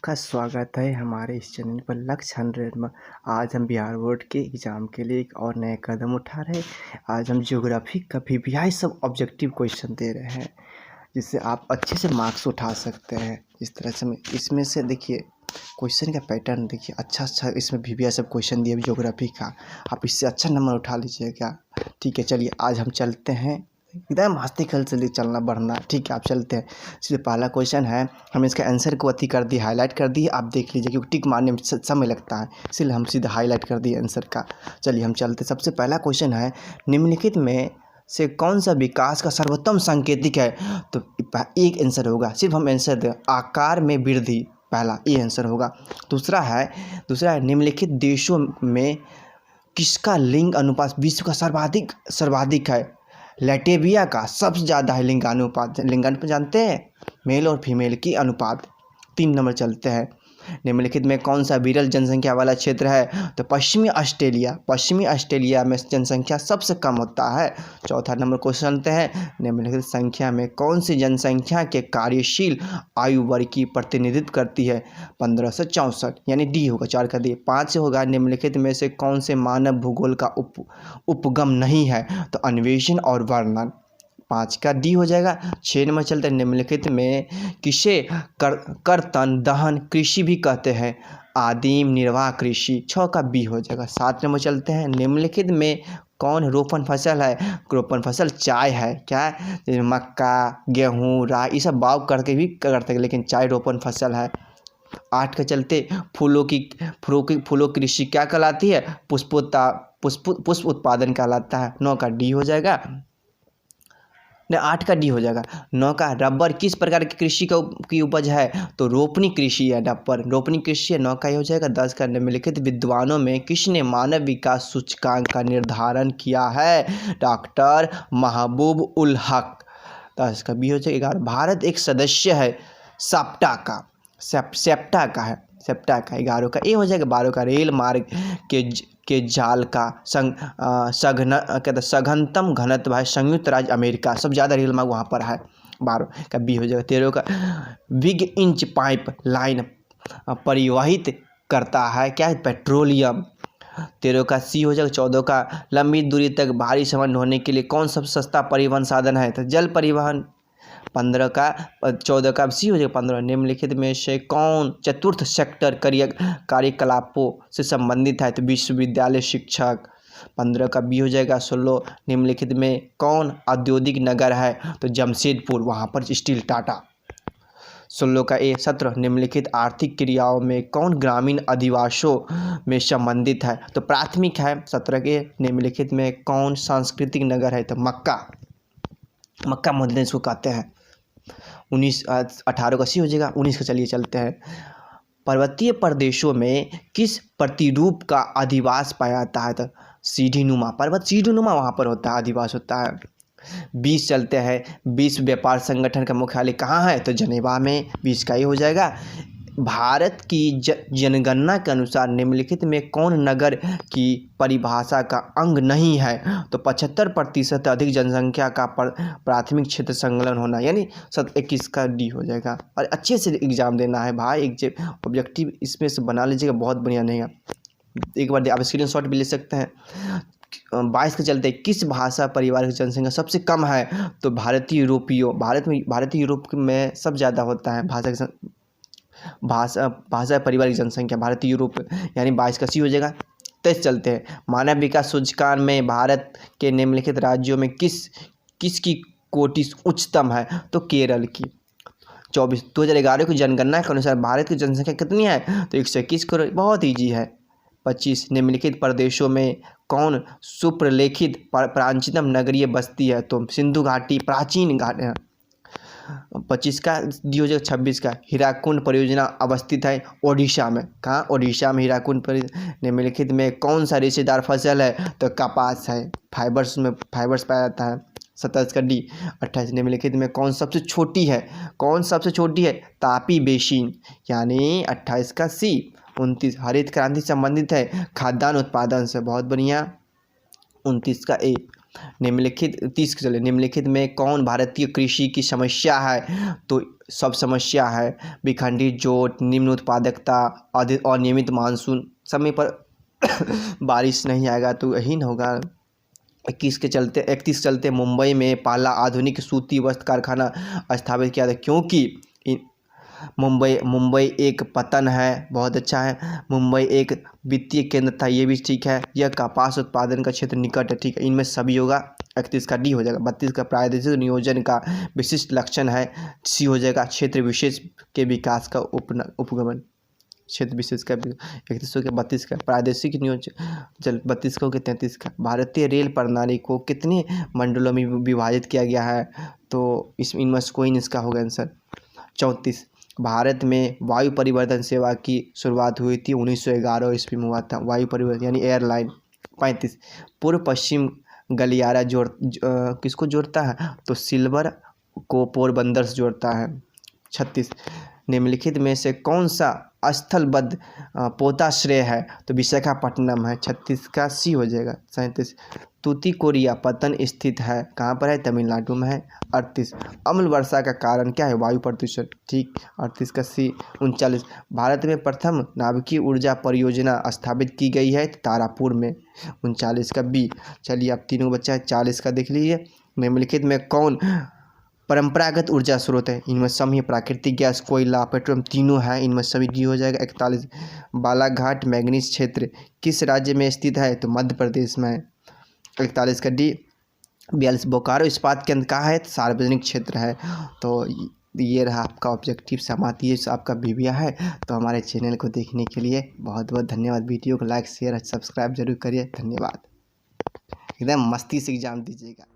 आपका स्वागत है हमारे इस चैनल पर लक्ष्य 100 में। आज हम बिहार बोर्ड के एग्ज़ाम के लिए एक और नया कदम उठा रहे हैं। आज हम ज्योग्राफी का पीपीआई सब ऑब्जेक्टिव क्वेश्चन दे रहे हैं, जिससे आप अच्छे से मार्क्स उठा सकते हैं। इस तरह से इसमें से देखिए क्वेश्चन का पैटर्न देखिए, अच्छा इसमें पीपीआई सब क्वेश्चन दिए ज्योग्राफी का। आप इससे अच्छा नंबर उठा लीजिएगा। ठीक है, चलिए आज हम चलते हैं, एकदम हंसते खेलते चलिए चलना बढ़ना। ठीक है, आप चलते हैं। इसलिए पहला क्वेश्चन है, हम इसका आंसर को अति कर दिए, हाईलाइट कर दिए। आप देख लीजिए क्योंकि टिक मारने में समय लगता है, इसलिए हम सीधा हाईलाइट कर दिए आंसर का। चलिए हम चलते। सबसे पहला क्वेश्चन है, निम्नलिखित में से कौन सा विकास का सर्वोत्तम सांकेतिक है? तो एक आंसर होगा, सिर्फ हम आंसर दें, आकार में वृद्धि, पहला ये आंसर होगा। दूसरा है निम्नलिखित देशों में किसका लिंग अनुपात विश्व का सर्वाधिक है? लैटविया का सबसे ज़्यादा है लिंगानुपात जानते हैं, मेल और फीमेल की अनुपात। 3 नंबर चलते हैं, निम्नलिखित में कौन सा विरल जनसंख्या वाला क्षेत्र है? तो पश्चिमी ऑस्ट्रेलिया में जनसंख्या सबसे कम होता है। चौथा नंबर क्वेश्चन चलते हैं, निम्नलिखित संख्या में कौन सी जनसंख्या के कार्यशील आयु वर्ग की प्रतिनिधित्व करती है? 15 से 64, यानी डी होगा, 4 का डी। 5 से होगा, निम्नलिखित में से कौन से मानव भूगोल का उपगम नहीं है? तो अन्वेषण और वर्णन, 5 का डी हो जाएगा। 6 नंबर चलते हैं, निम्नलिखित में किसे कर्तन दहन कृषि भी कहते हैं? आदिम निर्वाह कृषि, 6 का बी हो जाएगा। 7 नंबर चलते हैं, निम्नलिखित में कौन रोपण फसल है? रोपण फसल चाय है। क्या? जैसे मक्का, गेहूँ, राई, ये सब बाव करके भी करते हैं, लेकिन चाय रोपण फसल है। 8 का चलते, फूलों की कृषि क्या कहलाती है? पुष्प उत्पादन कहलाता है। 9 का डी हो जाएगा, नहीं 8 का डी हो जाएगा। 9 का रबर किस प्रकार की कृषि की उपज है? तो रोपनी कृषि है, रबर रोपनी कृषि है। 9 का ये हो जाएगा। 10 का, निम्नलिखित विद्वानों में किसने मानव विकास सूचकांक का निर्धारण किया है? डॉक्टर महबूब उल हक। 10 का बी हो जाएगा। भारत एक सदस्य है सेप्टा का, सेप्टा का है, सेप्टा का। 11 का ए हो जाएगा। 12 का, रेल मार्ग के जाल का सघनतम घनत्व है संयुक्त राज्य अमेरिका, सब ज़्यादा रेल मार्ग वहाँ पर है। 12 का बी हो जाएगा। 13 का, बिग इंच पाइप लाइन परिवहित करता है क्या? पेट्रोलियम। 13 का सी हो जाएगा। 14 का, लंबी दूरी तक भारी सामान ढोने के लिए कौन सबसे सस्ता परिवहन साधन है? तो जल परिवहन। 14 का सी हो जाएगा। 15, निम्नलिखित में से कौन चतुर्थ सेक्टर कार्यकलापों से संबंधित है? तो विश्वविद्यालय शिक्षक। 15 का बी हो जाएगा। 16, निम्नलिखित में कौन औद्योगिक नगर है? तो जमशेदपुर, वहाँ पर स्टील टाटा। 16 का ए। 17, निम्नलिखित आर्थिक क्रियाओं में कौन ग्रामीण अधिवासों में संबंधित है? तो प्राथमिक है। 17 के, निम्नलिखित में कौन सांस्कृतिक नगर है? तो मक्का मदीना इसको कहते हैं। 18 का सी हो जाएगा। 19 का चलिए चलते हैं, पर्वतीय प्रदेशों में किस प्रतिरूप का अधिवास पाया जाता है? तो सीढ़ी नुमा, पर्वत सीढ़ी नुमा वहाँ पर होता है, अधिवास होता है। 20 चलते हैं, विश्व व्यापार संगठन का मुख्यालय कहाँ है? तो जनेवा में। 20 का ये हो जाएगा। भारत की जनगणना के अनुसार निम्नलिखित में कौन नगर की परिभाषा का अंग नहीं है? तो 75% अधिक जनसंख्या का प्राथमिक क्षेत्र संलग्न होना, यानी 21 का डी हो जाएगा। और अच्छे से एग्जाम देना है भाई, एक ऑब्जेक्टिव इसमें से बना लीजिएगा, बहुत बढ़िया नहीं है। एक बार आप स्क्रीनशॉट भी ले सकते हैं। 22 के चलते, किस भाषा परिवार की जनसंख्या सबसे कम है? तो भारतीय यूरोप में सब ज़्यादा होता है भाषा परिवार की जनसंख्या, भारतीय यूरोप, यानी 22 का सी हो जाएगा। 23 चलते हैं, मानव विकास सूचकांक में भारत के निम्नलिखित राज्यों में किसकी कोटि उच्चतम है? तो केरल की। 24, 2011 की जनगणना के अनुसार भारत की जनसंख्या कितनी है? तो 121 करोड़, बहुत ईजी है। 25, निम्नलिखित प्रदेशों में कौन सुप्रलेखित प्राचीनतम नगरीय बस्ती है? तो सिंधु घाटी, प्राचीन घाटी। 25 का डी हो जाएगा। 26 का, हीराकुंड परियोजना अवस्थित है ओडिशा में। कहाँ? ओडिशा में हीराकुंड परियोजना। निम्नलिखित में कौन सा रेशेदार फसल है? तो कपास है, फाइबर्स पाया जाता है। 27 का डी। 28, निम्नलिखित में कौन सबसे छोटी है? तापी बेसिन, यानी 28 का सी। 29, हरित क्रांति संबंधित है खाद्यान्न उत्पादन से, बहुत बढ़िया। 29 का ए। निम्नलिखित 30 के चलिए, निम्नलिखित में कौन भारतीय कृषि की समस्या है? तो सब समस्या है, विखंडित जोत, निम्न उत्पादकता, अधिक अनियमित मानसून, समय पर बारिश नहीं आएगा तो यही न होगा। 31 चलते मुंबई में पहला आधुनिक सूती वस्त्र कारखाना स्थापित किया था, क्योंकि मुंबई एक पतन है, बहुत अच्छा है। मुंबई एक वित्तीय केंद्र था, ये भी ठीक है। यह कपास उत्पादन का क्षेत्र निकट है, ठीक है। इनमें सभी होगा। 31 का डी हो जाएगा। 32 का प्रादेशिक नियोजन का विशिष्ट लक्षण है, सी हो जाएगा। क्षेत्र विशेष के विकास का उपगमन, क्षेत्र विशेष का। 31 के 32 का प्रादेशिक नियोजन, 32 का 33 का भारतीय रेल प्रणाली को कितने मंडलों में विभाजित किया गया है? तो इनमें से कोई नहीं इसका होगा आंसर। 34 भारत में वायु परिवर्तन सेवा की शुरुआत हुई थी 1911 ईस्वी में हुआ था, वायु परिवर्तन यानी एयरलाइन। 35 पूर्व पश्चिम गलियारा किसको जोड़ता है? तो सिल्वर को पोरबंदर से जोड़ता है। 36 निम्नलिखित में से कौन सा स्थलबद्ध पोताश्रय है? तो विशाखापट्टनम है, 36 का सी हो जाएगा। 37 तूतीकोरिया पतन स्थित है, कहाँ पर है? तमिलनाडु में है। 38 अम्ल वर्षा का कारण क्या है? वायु प्रदूषण, ठीक। 38 का सी। 39 भारत में प्रथम नाभिकीय ऊर्जा परियोजना स्थापित की गई है, तारापुर में। 39 का बी। चलिए अब तीनों बच्चा है, 40 का देख लीजिए। निम्नलिखित में कौन परंपरागत ऊर्जा स्रोत है? इनमें सभी प्राकृतिक गैस, कोयला, पेट्रोलियम तीनों हैं, इनमें सभी डी हो जाएगा। 41 बालाघाट मैंगनीज क्षेत्र किस राज्य में स्थित है? तो मध्य प्रदेश में है। 41 का डी। 42 बोकारो इस्पात केंद्र कहाँ है? सार्वजनिक क्षेत्र है। तो ये रहा आपका ऑब्जेक्टिव समाप्त, ये आपका बीबिया है। तो हमारे चैनल को देखने के लिए बहुत बहुत धन्यवाद। वीडियो को लाइक शेयर सब्सक्राइब जरूर करिए। धन्यवाद। एकदम मस्ती से एग्जाम दीजिएगा।